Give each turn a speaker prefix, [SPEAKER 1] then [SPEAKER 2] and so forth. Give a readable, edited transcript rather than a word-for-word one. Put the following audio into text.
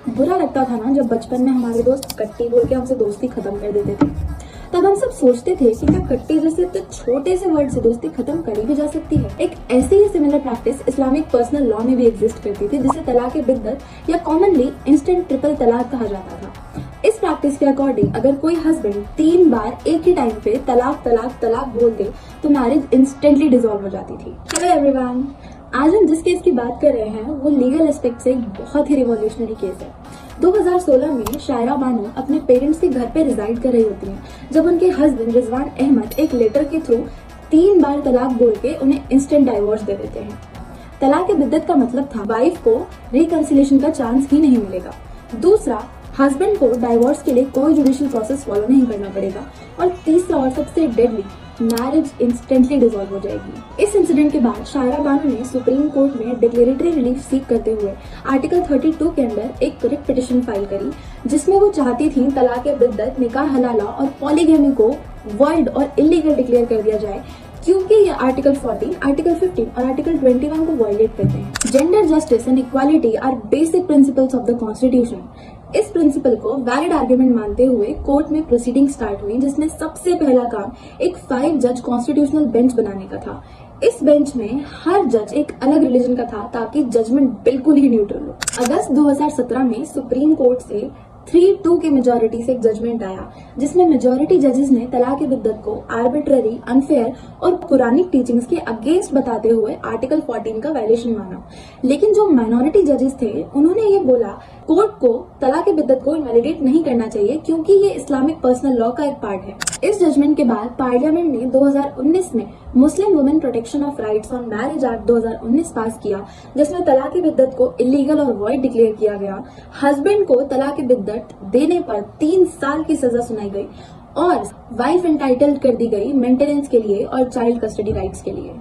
[SPEAKER 1] बुरा लगता था ना जब बचपन में हमारे दोस्त कट्टी बोल के हमसे दोस्ती खत्म कर देते थे। तब हम सब सोचते थे कि क्या कट्टी जैसे तो छोटे से वर्ड से दोस्ती खत्म करी भी जा सकती है। एक ऐसी ही similar practice Islamic personal law में भी एग्जिस्ट करती थी, जिसे तलाक बिद्दत या कॉमनली इंस्टेंट ट्रिपल तलाक कहा जाता था। इस प्रैक्टिस के अकॉर्डिंग अगर कोई हस्बैंड 3 बार एक ही टाइम पे तलाक तलाक तलाक बोल दे तो मैरिज इंस्टेंटली डिसॉल्व हो जाती थी। हेलो एवरीवन, आज हम जिस केस की बात कर रहे हैं वो लीगल एस्पेक्ट से एक बहुत ही रिवॉल्यूशनरी केस है। 2016 में शायरा बानो अपने पेरेंट्स के घर पे रिजाइड कर रही होती हैं जब उनके हस्बैंड रिजवान अहमद एक लेटर के थ्रू 3 बार तलाक बोल के उन्हें इंस्टेंट डाइवोर्स दे देते हैं। तलाक बिद्दत का मतलब था वाइफ को रिकंसिलिएशन का चांस ही नहीं मिलेगा। दूसरा, हस्बैंड को डाइवोर्स के लिए कोई जुडिशियल प्रोसेस फॉलो नहीं करना पड़ेगा। और तीसरा और सबसे डेडली, मैरिज इंस्टेंटली डिसॉल्व हो जाएगी। इस इंसिडेंट के बाद शायरा बानो ने सुप्रीम कोर्ट में डिक्लेरेटरी रिलीफ सीख करते हुए आर्टिकल 32 के अंदर एक रिट पिटिशन फाइल करी, जिसमें वो चाहती थी तलाक बिद्दत, निकाह हलाला और पॉलीगैमी को वॉइड और इलीगल डिक्लेयर कर दिया जाए, क्योंकि ये आर्टिकल 14, आर्टिकल 15 और आर्टिकल 21 को वायलेट करते हैं। Gender justice and equality are basic principles of the constitution. इस प्रिंसिपल को वैलिड आर्ग्यूमेंट मानते हुए कोर्ट में प्रोसीडिंग स्टार्ट हुई, जिसमें सबसे पहला काम एक 5 जज कॉन्स्टिट्यूशनल बेंच बनाने का था। इस बेंच में हर जज एक अलग रिलीजन का था ताकि जजमेंट बिल्कुल ही न्यूट्रल हो। अगस्त 2017 में सुप्रीम कोर्ट से 3-2 की मेजोरिटी से एक जजमेंट आया, जिसमें मेजोरिटी जजेस ने तलाक बिद्दत को आर्बिट्ररी, अनफेयर और कुरानिक टीचिंग्स के अगेंस्ट बताते हुए आर्टिकल 14 का वायलेशन माना। लेकिन जो माइनॉरिटी जजेस थे उन्होंने ये बोला कोर्ट को तलाक बिद्दत को इनवैलिडेट नहीं करना चाहिए, क्योंकि ये इस्लामिक पर्सनल लॉ का एक पार्ट है। इस जजमेंट के बाद पार्लियामेंट ने 2019 में Muslim women protection of rights on marriage act 2019 पास किया, जिसमें तलाक बिद्दत को इलीगल और वॉइड डिक्लेयर किया गया। हस्बैंड को तलाक बिद्दत देने पर 3 साल की सजा सुनाई गई और वाइफ एंटाइटल्ड कर दी गई मेंटेनेंस के लिए और चाइल्ड कस्टडी राइट्स के लिए।